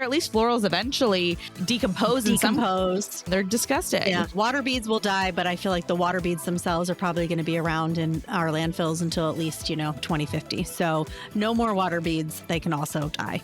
at least florals eventually decompose. They're disgusting. Yeah, water beads will die, but I feel like the water beads themselves are probably going to be around in our landfills until at least, 2050. So no more water beads. They can also die.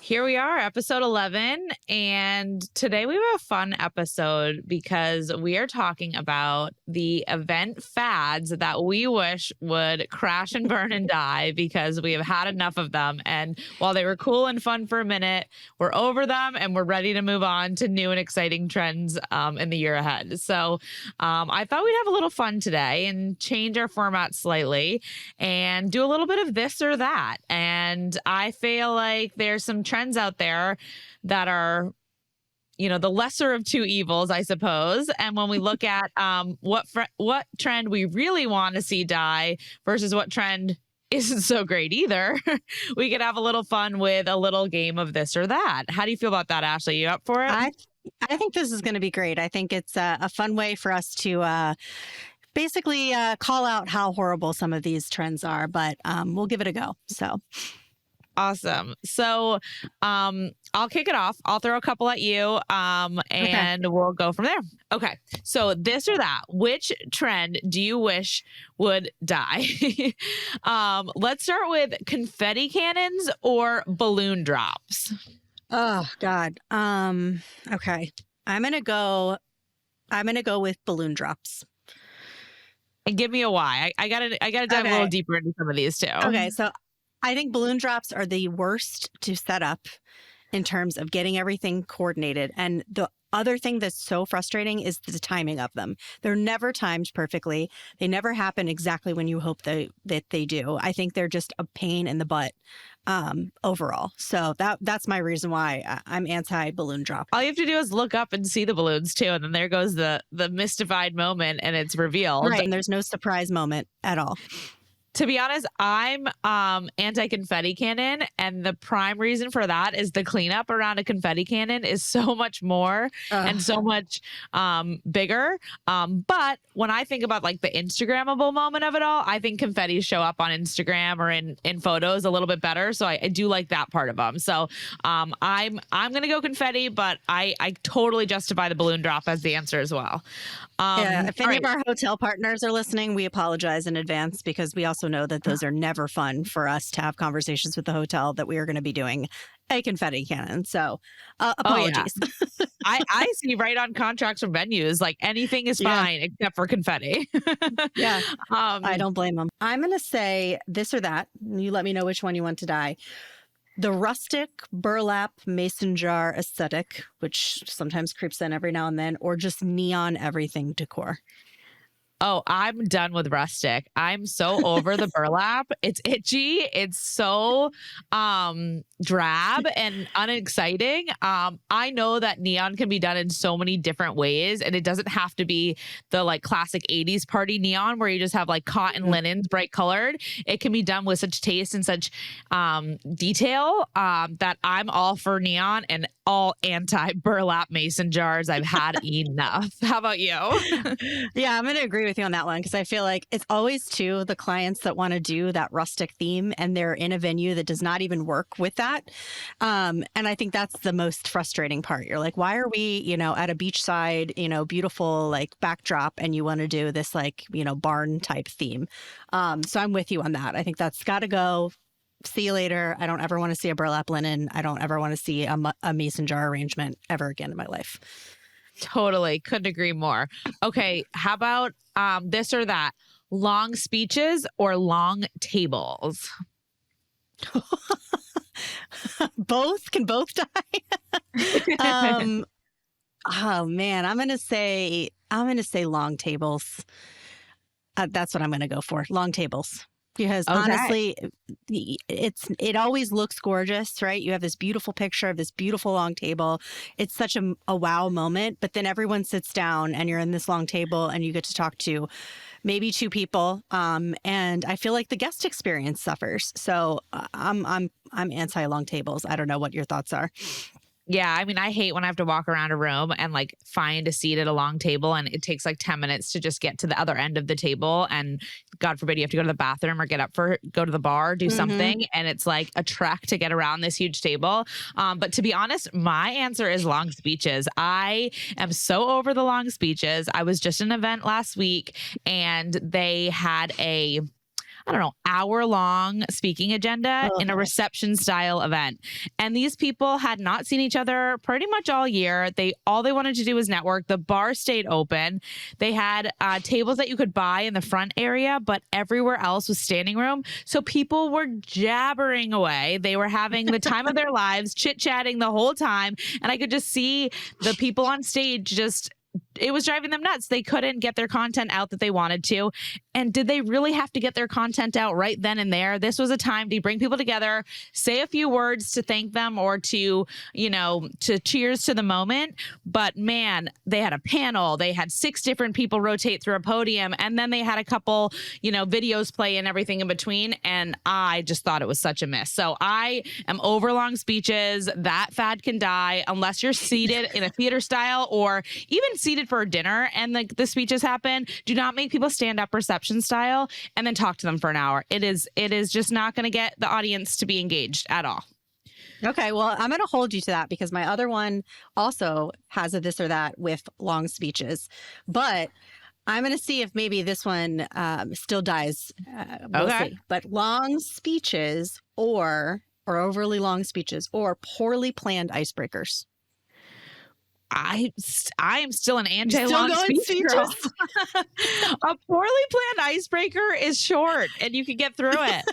Here we are, episode 11, and today we have a fun episode because we are talking about the event fads that we wish would crash and burn and die because we have had enough of them. And while they were cool and fun for a minute, we're over them and we're ready to move on to new and exciting trends in the year ahead. So I thought we'd have a little fun today and change our format slightly and do a little bit of this or that. And I feel like there's some trends out there that are, the lesser of two evils, I suppose. And when we look at what trend we really want to see die versus what trend isn't so great either, we could have a little fun with a little game of this or that. How do you feel about that, Ashley? You up for it? I think this is going to be great. I think it's a fun way for us to basically call out how horrible some of these trends are, but we'll give it a go. So. Awesome. So I'll kick it off. I'll throw a couple at you and we'll go from there. Okay. So this or that, which trend do you wish would die? Let's start with confetti cannons or balloon drops. Oh, God. Okay. I'm going to go with balloon drops. And give me a why. I gotta dive a little deeper into some of these too. Okay. So I think balloon drops are the worst to set up in terms of getting everything coordinated. And the other thing that's so frustrating is the timing of them. They're never timed perfectly. They never happen exactly when you hope that they do. I think they're just a pain in the butt overall. So that's my reason why I'm anti-balloon drop. All you have to do is look up and see the balloons too. And then there goes the mystified moment and it's revealed. Right. And there's no surprise moment at all. To be honest, I'm anti-confetti cannon, and the prime reason for that is the cleanup around a confetti cannon is so much more and so much bigger. But when I think about like the Instagrammable moment of it all, I think confetti show up on Instagram or in photos a little bit better. So I do like that part of them. So I'm gonna go confetti, but I totally justify the balloon drop as the answer as well. If any of our hotel partners are listening, we apologize in advance because we also know that those are never fun for us to have conversations with the hotel that we are going to be doing a confetti cannon. So apologies. Oh, yeah. I see right on contracts from venues, like anything is fine except for confetti. Yeah. I don't blame them. I'm going to say this or that. You let me know which one you want to die. The rustic burlap mason jar aesthetic, which sometimes creeps in every now and then, or just neon everything decor. Oh, I'm done with rustic. I'm so over the burlap. It's itchy. It's so drab and unexciting. I know that neon can be done in so many different ways, and it doesn't have to be the like classic 80s party neon where you just have like cotton linens, bright colored. It can be done with such taste and such detail that I'm all for neon and all anti burlap mason jars. I've had enough. How about you? Yeah, I'm going to agree with you on that one because I feel like it's always too the clients that want to do that rustic theme and they're in a venue that does not even work with that. And I think that's the most frustrating part. You're like, why are we, at a beachside, beautiful like backdrop and you want to do this like, barn type theme. So I'm with you on that. I think that's got to go. See you later. I don't ever want to see a burlap linen. I don't ever want to see a mason jar arrangement ever again in my life. Totally. Couldn't agree more. Okay. How about this or that? Long speeches or long tables? Both? Can both die? Oh man, I'm gonna say long tables. That's what I'm gonna go for. Long tables. Because honestly, it always looks gorgeous, right? You have this beautiful picture of this beautiful long table. It's such a wow moment. But then everyone sits down and you're in this long table and you get to talk to maybe two people. And I feel like the guest experience suffers. So I'm anti long tables. I don't know what your thoughts are. Yeah, I mean, I hate when I have to walk around a room and like find a seat at a long table and it takes like 10 minutes to just get to the other end of the table. And God forbid you have to go to the bathroom or go to the bar, do Mm-hmm. something. And it's like a trek to get around this huge table. But to be honest, my answer is long speeches. I am so over the long speeches. I was just at an event last week and they had a I don't know, hour long speaking agenda in a reception style event. And these people had not seen each other pretty much all year. All they wanted to do was network. The bar stayed open. They had tables that you could buy in the front area, but everywhere else was standing room. So people were jabbering away. They were having the time of their lives, chit chatting the whole time. And I could just see the people on stage it was driving them nuts. They couldn't get their content out that they wanted to. And did they really have to get their content out right then and there? This was a time to bring people together, say a few words to thank them or to cheers to the moment. But man, they had a panel. They had 6 different people rotate through a podium. And then they had a couple, videos play and everything in between. And I just thought it was such a miss. So I am over long speeches. That fad can die unless you're seated in a theater style or even seated for a dinner and the speeches happen. Do not make people stand up reception style and then talk to them for an hour. It is just not going to get the audience to be engaged at all. Okay, well, I'm going to hold you to that because my other one also has a this or that with long speeches, but I'm going to see if maybe this one still dies. We'll see. But long speeches or overly long speeches or poorly planned icebreakers. I am still an anti-long speech girl. A poorly planned icebreaker is short and you can get through it.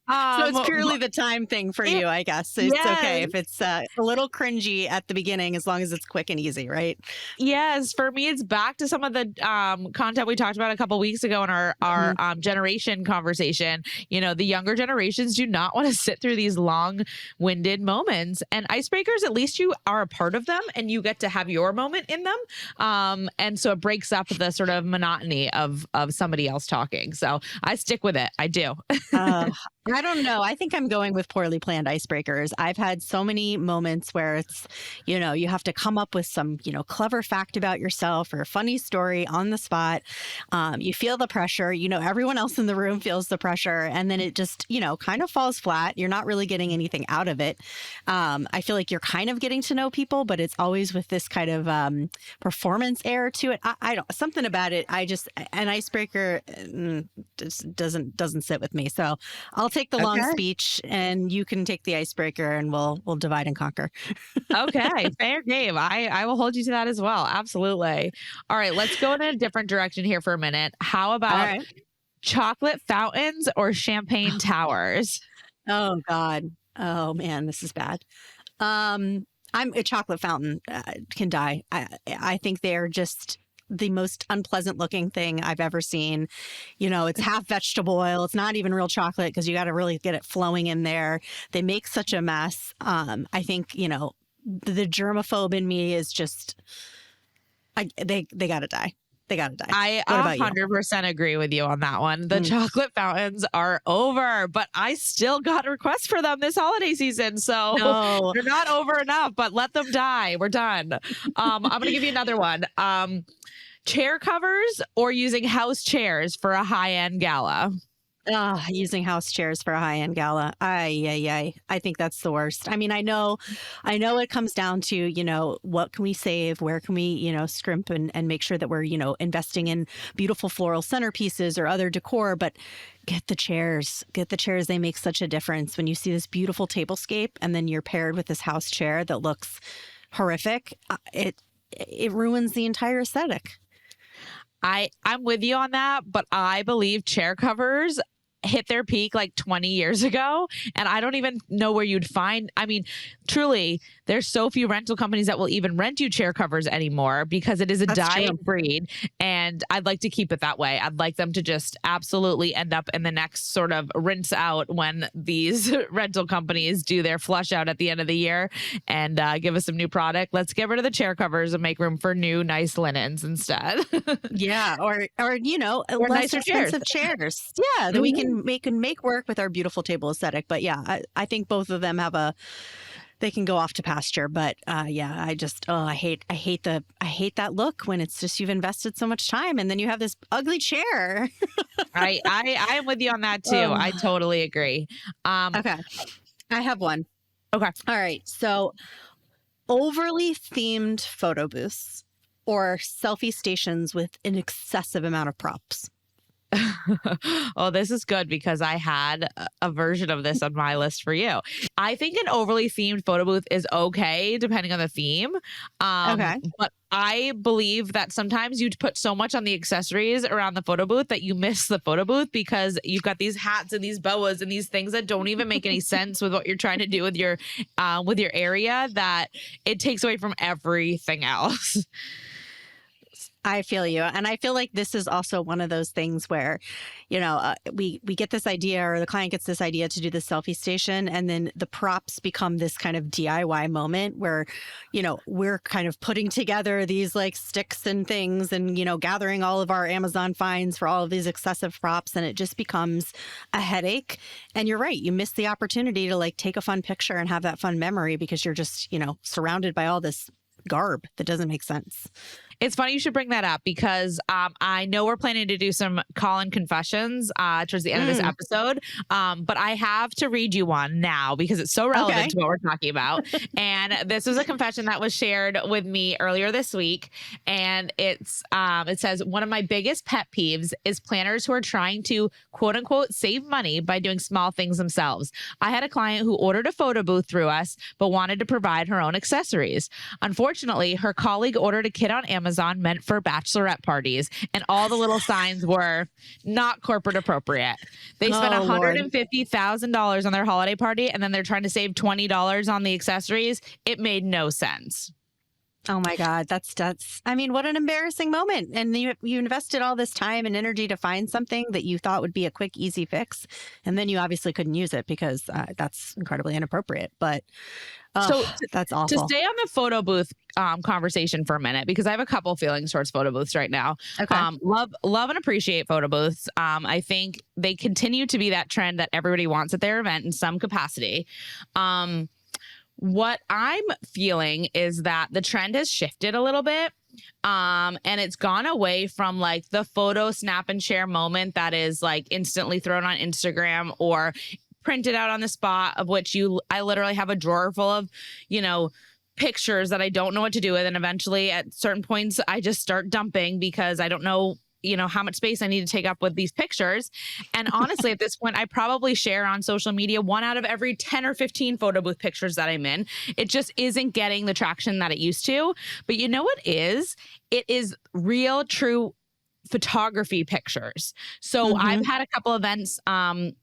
So it's purely the time thing for you, I guess. It's okay if it's a little cringy at the beginning, as long as it's quick and easy, right? Yes, for me, it's back to some of the content we talked about a couple weeks ago in our generation conversation. The younger generations do not want to sit through these long-winded moments, and icebreakers, at least you are a part of them and you get to have your moment in them. And so it breaks up the sort of monotony of somebody else talking. So I stick with it. I do. I don't know. I think I'm going with poorly planned icebreakers. I've had so many moments where it's, you have to come up with some, clever fact about yourself or a funny story on the spot. You feel the pressure, everyone else in the room feels the pressure. And then it just, kind of falls flat. You're not really getting anything out of it. I feel like you're kind of getting to know people, but it's always with this kind of performance air to it. I don't, something about it. An icebreaker just doesn't sit with me. So I'll take the long speech and you can take the icebreaker and we'll divide and conquer. Okay, fair game. I will hold you to that as well. Absolutely. All right, let's go in a different direction here for a minute. How about chocolate fountains or champagne towers? Oh God. Oh man, this is bad. I'm a chocolate fountain can die. I think they're just the most unpleasant looking thing I've ever seen. It's half vegetable oil. It's not even real chocolate because you got to really get it flowing in there. They make such a mess. I think, the germaphobe in me is just, they got to die. They got to die. I 100% agree with you on that one. The chocolate fountains are over, but I still got requests for them this holiday season. So they're not over enough, but let them die. We're done. I'm going to give you another one. Chair covers or using house chairs for a high-end gala? Using house chairs for a high-end gala. I think that's the worst. I mean, I know it comes down to, what can we save? Where can we, scrimp and make sure that we're, investing in beautiful floral centerpieces or other decor, but get the chairs. They make such a difference when you see this beautiful tablescape and then you're paired with this house chair that looks horrific. It ruins the entire aesthetic. I'm with you on that, but I believe chair covers hit their peak like 20 years ago. And I don't even know where you'd find. I mean, truly, there's so few rental companies that will even rent you chair covers anymore because it is a dying breed. And I'd like to keep it that way. I'd like them to just absolutely end up in the next sort of rinse out when these rental companies do their flush out at the end of the year and give us some new product. Let's get rid of the chair covers and make room for new, nice linens instead. Yeah. Or less nicer expensive chairs. Yeah. That we can make work with our beautiful table aesthetic. But yeah, I think both of them have a they can go off to pasture. But yeah, I hate that look when it's just you've invested so much time and then you have this ugly chair. I am with you on that too. I Oh, totally agree. Um, okay. I have one. okay. All right. So overly themed photo booths or selfie stations with an excessive amount of props. Oh, this is good because I had a version of this on my list for you. I think an overly themed photo booth is okay depending on the theme. Okay. But I believe that sometimes you put so much on the accessories around the photo booth that you miss the photo booth because you've got these hats and these boas and these things that don't even make any sense with what you're trying to do with your area, that it takes away from everything else. I feel you. And I feel like this is also one of those things where, we get this idea or the client gets this idea to do the selfie station. And then the props become this kind of DIY moment where, we're kind of putting together these like sticks and things and, gathering all of our Amazon finds for all of these excessive props. And it just becomes a headache. And you're right. You miss the opportunity to like take a fun picture and have that fun memory because you're just, surrounded by all this garb that doesn't make sense. It's funny you should bring that up because I know we're planning to do some call-in confessions towards the end of this episode, but I have to read you one now because it's so relevant to what we're talking about. And this was a confession that was shared with me earlier this week, and it says, one of my biggest pet peeves is planners who are trying to quote unquote save money by doing small things themselves. I had a client who ordered a photo booth through us but wanted to provide her own accessories. Unfortunately, her colleague ordered a kit on Amazon meant for bachelorette parties, and all the little signs were not corporate appropriate. They spent $150,000 on their holiday party, and then they're trying to save $20 on the accessories. It made no sense. Oh my God, that's I mean, what an embarrassing moment. And you invested all this time and energy to find something that you thought would be a quick, easy fix. And then you obviously couldn't use it because that's incredibly inappropriate. But that's awful. To stay on the photo booth conversation for a minute, because I have a couple feelings towards photo booths right now. Okay. Love and appreciate photo booths. I think they continue to be that trend that everybody wants at their event in some capacity. What I'm feeling is that the trend has shifted a little bit. And it's gone away from like the photo snap and share moment that is like instantly thrown on Instagram or printed out on the spot, of which I literally have a drawer full of, pictures that I don't know what to do with. And eventually at certain points, I just start dumping because I don't know how much space I need to take up with these pictures. And honestly, at this point, I probably share on social media 1 out of every 10 or 15 photo booth pictures that I'm in. It just isn't getting the traction that it used to. But you know what is? It is real, true photography pictures. So I've had a couple events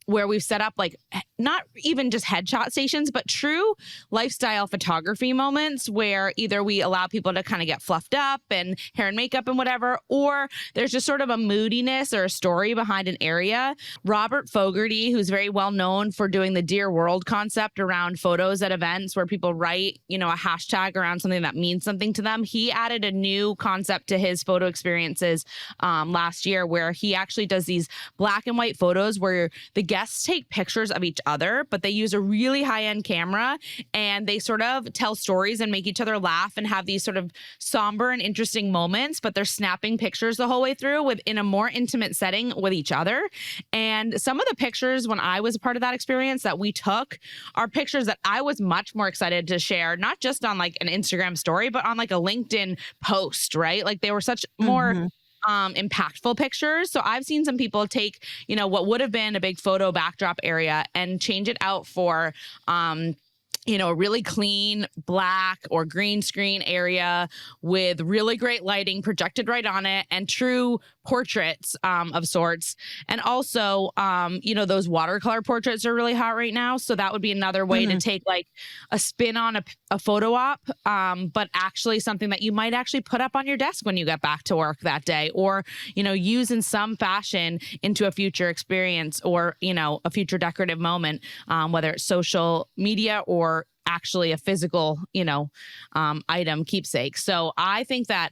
where we've set up like not even just headshot stations, but true lifestyle photography moments where either we allow people to kind of get fluffed up and hair and makeup and whatever, or there's just sort of a moodiness or a story behind an area. Robert Fogarty, who's very well known for doing the Dear World concept around photos at events where people write, a hashtag around something that means something to them. He added a new concept to his photo experiences last year, where he actually does these black and white photos where the guests take pictures of each other, but they use a really high-end camera and they sort of tell stories and make each other laugh and have these sort of somber and interesting moments, but they're snapping pictures the whole way through in a more intimate setting with each other. And some of the pictures when I was a part of that experience that we took are pictures that I was much more excited to share, not just on like an Instagram story, but on like a LinkedIn post, right? Like they were such more impactful pictures. So I've seen some people take, what would have been a big photo backdrop area and change it out for, a really clean black or green screen area with really great lighting projected right on it and true portraits of sorts. And also, those watercolor portraits are really hot right now. So that would be another way to take like a spin on a photo op, but actually something that you might actually put up on your desk when you get back to work that day, or, use in some fashion into a future experience or, a future decorative moment, whether it's social media or actually a physical, item keepsake. So I think that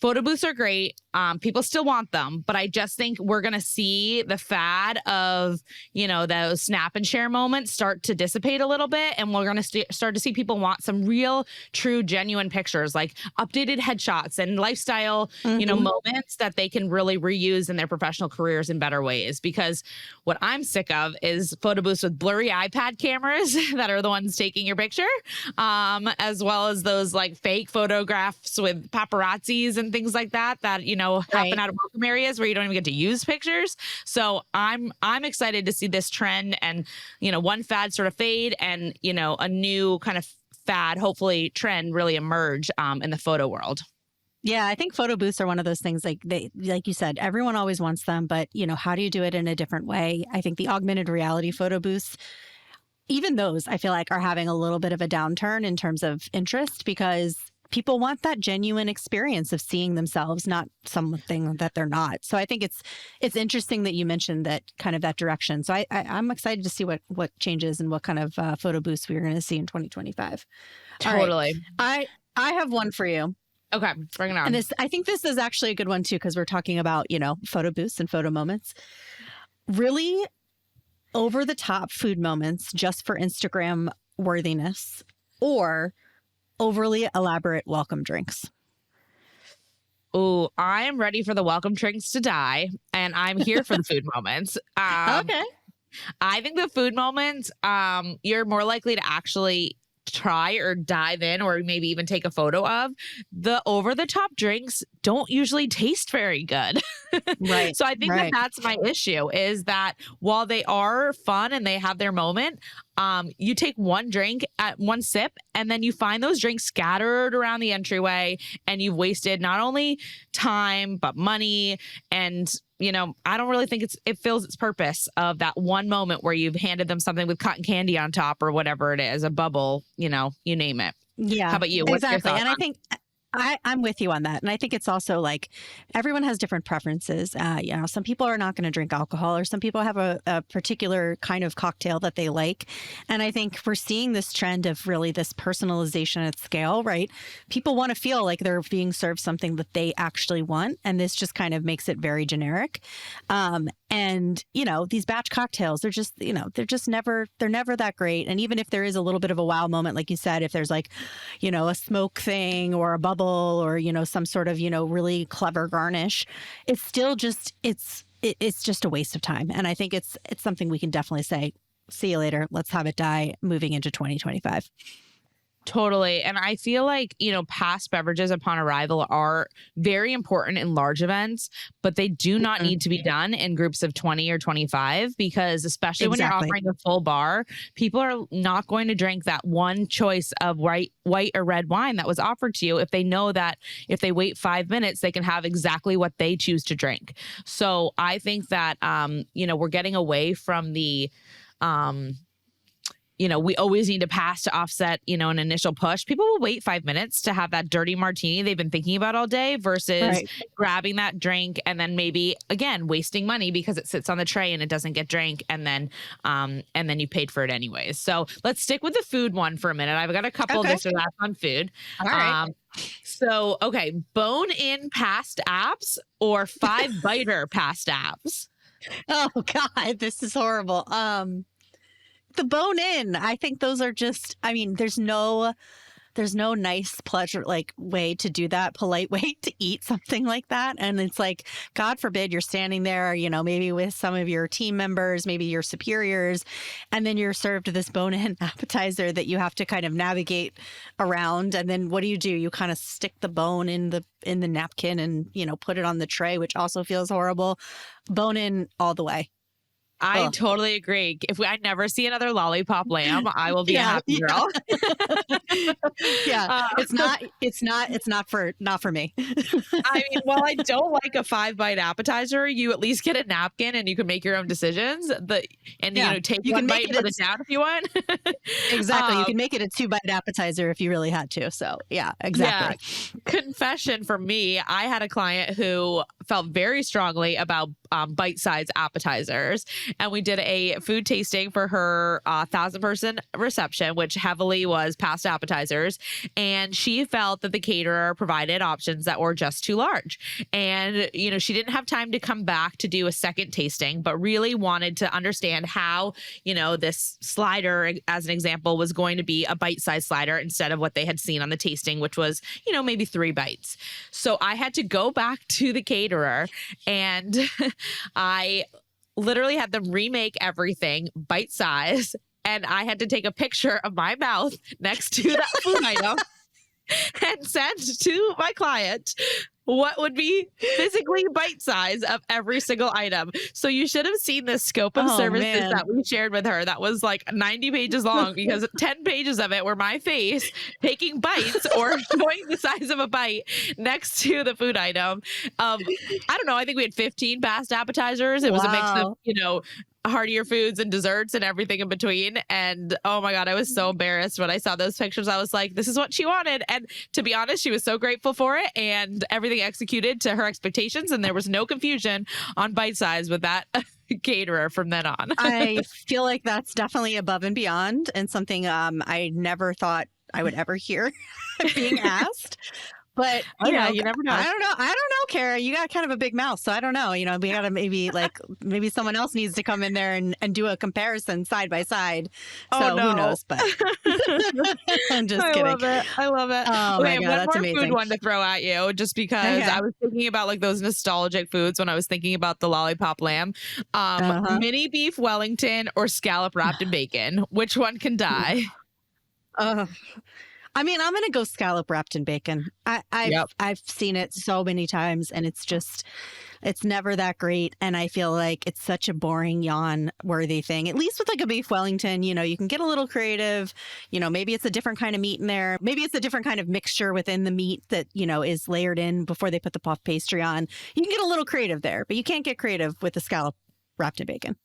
photo booths are great. People still want them, but I just think we're going to see the fad of, those snap and share moments start to dissipate a little bit. And we're going to start to see people want some real, true, genuine pictures, like updated headshots and lifestyle, moments that they can really reuse in their professional careers in better ways. Because what I'm sick of is photo booths with blurry iPad cameras that are the ones taking your picture, as well as those like fake photographs with paparazzis and things like that, happen out of welcome areas where you don't even get to use pictures. So I'm excited to see this trend and, one fad sort of fade and, a new kind of fad, hopefully trend really emerge in the photo world. Yeah, I think photo booths are one of those things like you said, everyone always wants them, but how do you do it in a different way? I think the augmented reality photo booths, even those I feel like are having a little bit of a downturn in terms of interest because people want that genuine experience of seeing themselves, not something that they're not. So I think it's interesting that you mentioned that kind of that direction. So I'm excited to see what changes and what kind of photo booths we're going to see in 2025. Totally. Right. I have one for you. Okay, bring it on. And I think this is actually a good one too, because we're talking about, photo booths and photo moments. Really over the top food moments just for Instagram worthiness or overly elaborate welcome drinks. Oh, I am ready for the welcome drinks to die, and I'm here for the food moments. Okay. I think the food moments, you're more likely to actually try or dive in or maybe even take a photo of. The over-the-top drinks don't usually taste very good. Right. So I think that's my issue is that while they are fun and they have their moment, you take one drink at one sip and then you find those drinks scattered around the entryway and you've wasted not only time, but money. And, I don't really think it fills its purpose of that one moment where you've handed them something with cotton candy on top or whatever it is, a bubble, you name it. Yeah. How about you? Exactly. And I think I'm with you on that. And I think it's also like everyone has different preferences. Some people are not going to drink alcohol or some people have a particular kind of cocktail that they like. And I think we're seeing this trend of really this personalization at scale, right? People want to feel like they're being served something that they actually want. And this just kind of makes it very generic. And, these batch cocktails, they're never that great. And even if there is a little bit of a wow moment, like you said, if there's like, a smoke thing or a bubble or, some sort of, really clever garnish, it's still just, it's just a waste of time. And I think it's something we can definitely say, see you later. Let's have it die moving into 2025. Totally. And I feel like, past beverages upon arrival are very important in large events, but they do not need to be done in groups of 20 or 25 because especially when you're offering a full bar, people are not going to drink that one choice of white or red wine that was offered to you if they know that if they wait 5 minutes, they can have exactly what they choose to drink. So I think that, we're getting away from the, we always need to pass to offset, an initial push. People will wait 5 minutes to have that dirty martini they've been thinking about all day versus grabbing that drink and then maybe, again, wasting money because it sits on the tray and it doesn't get drank and then you paid for it anyways. So let's stick with the food one for a minute. I've got a couple of this or that on food. All right. Bone-in past apps or 5-biter past apps? Oh, God, this is horrible. The bone in, I think those are just, there's no nice pleasure, like way to do that, polite way to eat something like that. And it's like, God forbid you're standing there, maybe with some of your team members, maybe your superiors, and then you're served this bone in appetizer that you have to kind of navigate around. And then what do? You kind of stick the bone in the napkin and, put it on the tray, which also feels horrible. Bone in all the way. I totally agree. If I never see another lollipop lamb, I will be a happy girl. It's not for me. While I don't like a 5-bite appetizer, you at least get a napkin and you can make your own decisions. Take one bite and put it down if you want. Exactly. You can make it a 2-bite appetizer if you really had to. So yeah, exactly. Yeah. Confession for me, I had a client who felt very strongly about bite-sized appetizers. and we did a food tasting for her 1,000-person reception, which heavily was past appetizers. And she felt that the caterer provided options that were just too large. And, she didn't have time to come back to do a second tasting, but really wanted to understand how, this slider, as an example, was going to be a bite-sized slider instead of what they had seen on the tasting, which was, maybe 3 bites. So I had to go back to the caterer, and I literally had them remake everything bite size, and I had to take a picture of my mouth next to that food item and send to my client what would be physically bite size of every single item. So you should have seen the scope of services that we shared with her. That was like 90 pages long, because 10 pages of it were my face taking bites or showing the size of a bite next to the food item. I don't know. I think we had 15 past appetizers. It was a mix of, heartier foods and desserts and everything in between. And oh my God, I was so embarrassed when I saw those pictures. I was like, this is what she wanted. And to be honest, she was so grateful for it, and everything executed to her expectations. And there was no confusion on bite size with that caterer from then on. I feel like that's definitely above and beyond, and something I never thought I would ever hear being asked. But you never know. I don't know, Kara. You got kind of a big mouth, so I don't know. We got to maybe someone else needs to come in there and do a comparison side by side. So who knows? But I'm just kidding. I love it. Oh my God, that's amazing. Food one to throw at you, just because I was thinking about like those nostalgic foods when I was thinking about the lollipop lamb. Mini beef Wellington or scallop wrapped in bacon. Which one can die? I'm going to go scallop wrapped in bacon. I've seen it so many times, and it's never that great. And I feel like it's such a boring yawn worthy thing. At least with like a beef Wellington, you can get a little creative. Maybe it's a different kind of meat in there. Maybe it's a different kind of mixture within the meat that, is layered in before they put the puff pastry on. You can get a little creative there, but you can't get creative with the scallop wrapped in bacon.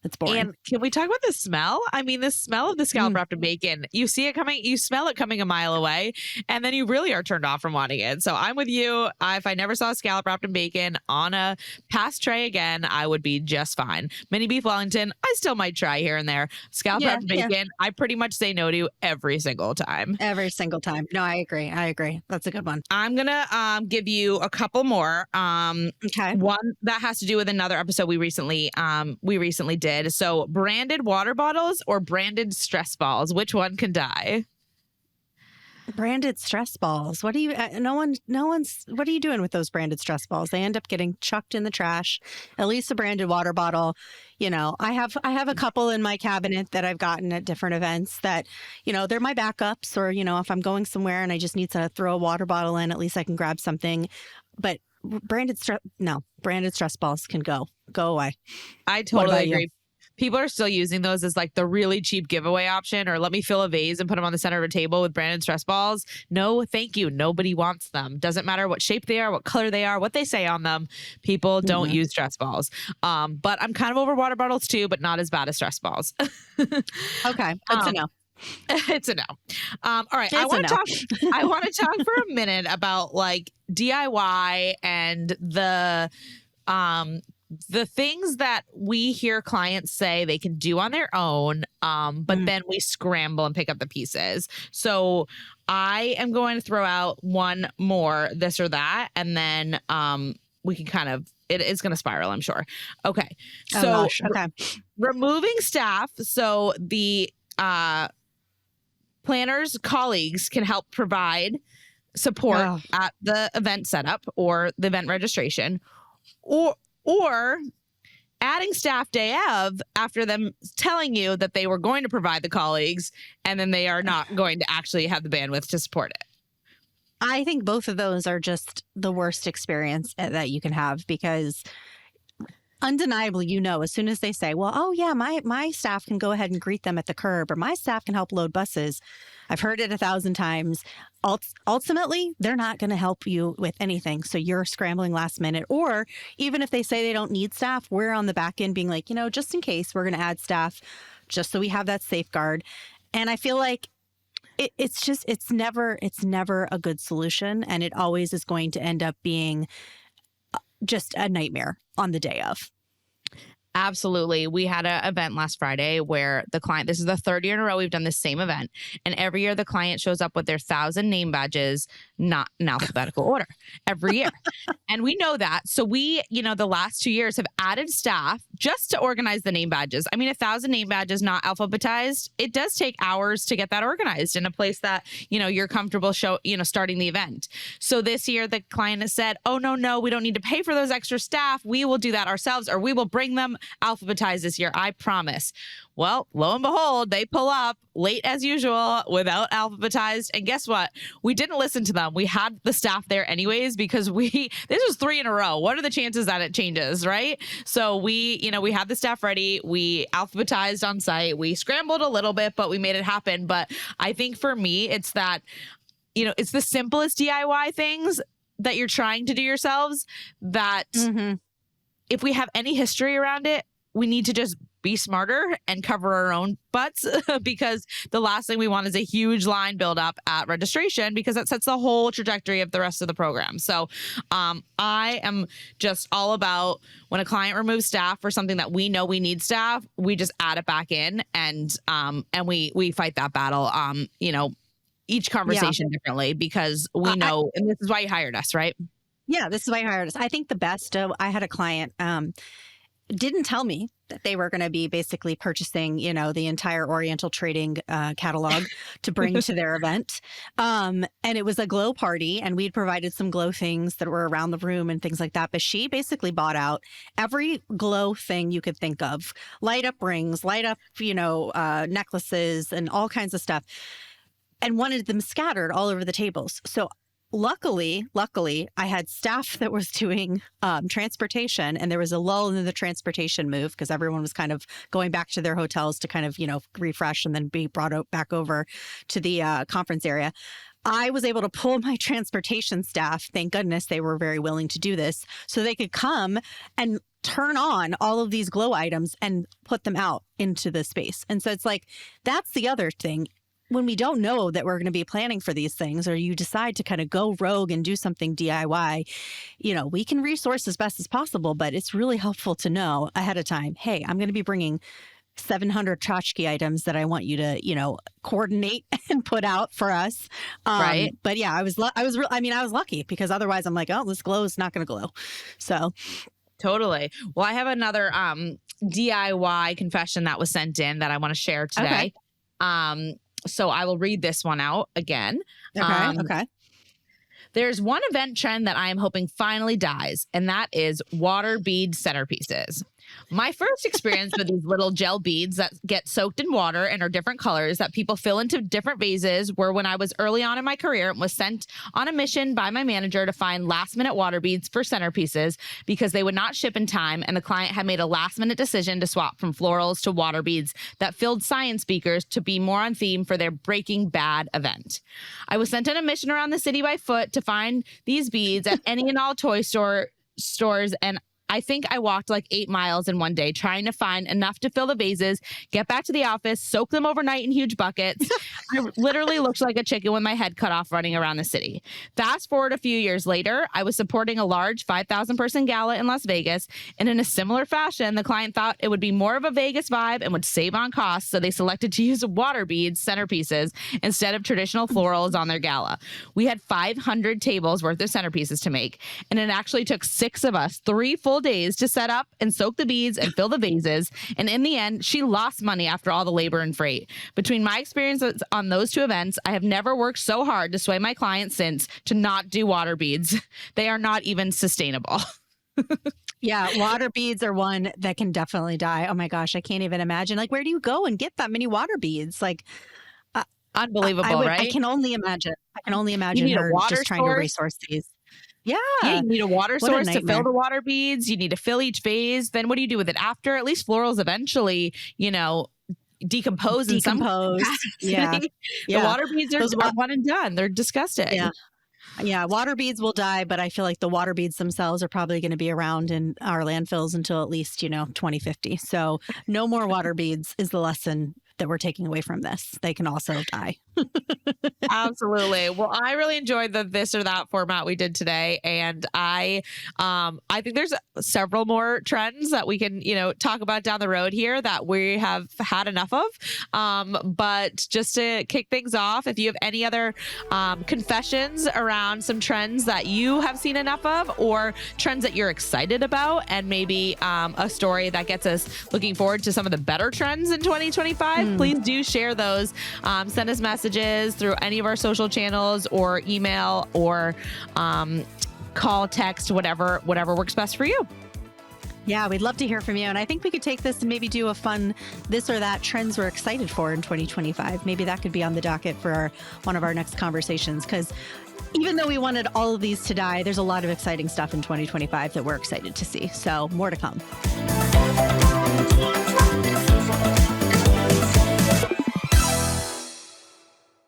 It's boring. And can we talk about the smell? I mean, the smell of the scallop wrapped in bacon, you see it coming, you smell it coming a mile away, and then you really are turned off from wanting it. So I'm with you. If I never saw scallop wrapped in bacon on a past tray again, I would be just fine. Mini beef Wellington, I still might try here and there. Scallop wrapped in bacon, I pretty much say no to every single time. Every single time. No, I agree. That's a good one. I'm going to give you a couple more. Okay. One that has to do with another episode we recently did. So branded water bottles or branded stress balls, which one can die? Branded stress balls. What do you, what are you doing with those branded stress balls? They end up getting chucked in the trash. At least a branded water bottle. I have a couple in my cabinet that I've gotten at different events that, they're my backups, or, if I'm going somewhere and I just need to throw a water bottle in, at least I can grab something. But branded stress balls can go away. I totally agree. People are still using those as like the really cheap giveaway option, or let me fill a vase and put them on the center of a table with branded stress balls. No, thank you. Nobody wants them. Doesn't matter what shape they are, what color they are, what they say on them. People don't use stress balls. But I'm kind of over water bottles too, but not as bad as stress balls. Okay. Good to know. It's a no. All right. I want to talk for a minute about like DIY and the things that we hear clients say they can do on their own, but then we scramble and pick up the pieces. So I am going to throw out one more, this or that, and then we can kind of, it is going to spiral, I'm sure. Okay. So removing staff. So the planners' colleagues can help provide support at the event setup or the event registration, or adding staff day of after them telling you that they were going to provide the colleagues, and then they are not going to actually have the bandwidth to support it. I think both of those are just the worst experience that you can have, because undeniably, as soon as they say, well, oh yeah, my staff can go ahead and greet them at the curb, or my staff can help load buses. I've heard it 1,000 times. Ultimately, they're not going to help you with anything. So you're scrambling last minute. Or even if they say they don't need staff, we're on the back end being like, just in case, we're going to add staff just so we have that safeguard. And I feel like it's never a good solution. And it always is going to end up being just a nightmare on the day of. Absolutely. We had an event last Friday where the client, this is the third year in a row we've done the same event. And every year the client shows up with their 1,000 name badges, not in alphabetical order, every year. And we know that. So we, the last 2 years have added staff just to organize the name badges. I mean, 1,000 name badges, not alphabetized. It does take hours to get that organized in a place that, you're comfortable starting the event. So this year the client has said, oh, no, we don't need to pay for those extra staff. We will do that ourselves, or we will bring them alphabetized this year. I promise. Well, lo and behold, they pull up late as usual without alphabetized. And guess what? We didn't listen to them. We had the staff there anyways, because this was 3 in a row. What are the chances that it changes, right? So we had the staff ready. We alphabetized on site. We scrambled a little bit, but we made it happen. But I think for me, it's that, it's the simplest DIY things that you're trying to do yourselves that if we have any history around it, we need to just be smarter and cover our own butts because the last thing we want is a huge line build up at registration, because that sets the whole trajectory of the rest of the program. So I am just all about when a client removes staff for something that we know we need staff, we just add it back in and we fight that battle. Each conversation differently, because we know, and this is why you hired us, right? Yeah, this is why I hired us. I think the best, I had a client didn't tell me that they were going to be basically purchasing, the entire Oriental Trading catalog to bring to their event. And it was a glow party, and we'd provided some glow things that were around the room and things like that. But she basically bought out every glow thing you could think of, light up rings, light up, necklaces and all kinds of stuff, and wanted them scattered all over the tables. So luckily, I had staff that was doing transportation, and there was a lull in the transportation move because everyone was kind of going back to their hotels to kind of, refresh and then be brought back over to the conference area. I was able to pull my transportation staff. Thank goodness they were very willing to do this, so they could come and turn on all of these glow items and put them out into the space. And so it's like, that's the other thing. When we don't know that we're going to be planning for these things, or you decide to kind of go rogue and do something DIY, we can resource as best as possible, but it's really helpful to know ahead of time, hey, I'm going to be bringing 700 tchotchke items that I want you to, coordinate and put out for us. Right. But yeah, I was lucky, because otherwise I'm like, oh, this glow is not going to glow. So. Totally. Well, I have another DIY confession that was sent in that I want to share today. Okay. So I will read this one out again. Okay. There's one event trend that I am hoping finally dies, and that is water bead centerpieces. My first experience with these little gel beads that get soaked in water and are different colors that people fill into different vases were when I was early on in my career and was sent on a mission by my manager to find last-minute water beads for centerpieces because they would not ship in time, and the client had made a last-minute decision to swap from florals to water beads that filled science beakers to be more on theme for their Breaking Bad event. I was sent on a mission around the city by foot to find these beads at any and all toy stores, and I think I walked like 8 miles in one day trying to find enough to fill the vases, get back to the office, soak them overnight in huge buckets. I literally looked like a chicken with my head cut off running around the city. Fast forward a few years later, I was supporting a large 5,000 person gala in Las Vegas, and in a similar fashion, the client thought it would be more of a Vegas vibe and would save on costs, so they selected to use water beads centerpieces instead of traditional florals on their gala. We had 500 tables worth of centerpieces to make, and it actually took 6 of us 3 full days to set up and soak the beads and fill the vases. And in the end, she lost money after all the labor and freight. Between my experiences on those 2 events, I have never worked so hard to sway my clients since to not do water beads. They are not even sustainable. Yeah, water beads are one that can definitely die. Oh my gosh, I can't even imagine. Like, where do you go and get that many water beads? Like, unbelievable, right? I can only imagine. You need her a water just trying to resource these. Yeah, you need a water What a source to fill nightmare. the water beads. You need to fill each vase. Then what do you do with it after? At least florals eventually, decompose in some Decompose. capacity. Yeah. The water beads are one and done. They're disgusting. Yeah. Yeah, water beads will die, but I feel like the water beads themselves are probably going to be around in our landfills until at least, 2050. So no more water beads is the lesson that we're taking away from this. They can also die. Absolutely. Well, I really enjoyed the this or that format we did today, and I think there's several more trends that we can talk about down the road here that we have had enough of. But just to kick things off, if you have any other confessions around some trends that you have seen enough of, or trends that you're excited about, and maybe a story that gets us looking forward to some of the better trends in 2025, please do share those. Send us messages through any of our social channels, or email, or call, text, whatever works best for you. Yeah, we'd love to hear from you. And I think we could take this and maybe do a fun this or that trends we're excited for in 2025. Maybe that could be on the docket for one of our next conversations, because even though we wanted all of these to die, there's a lot of exciting stuff in 2025 that we're excited to see. So more to come.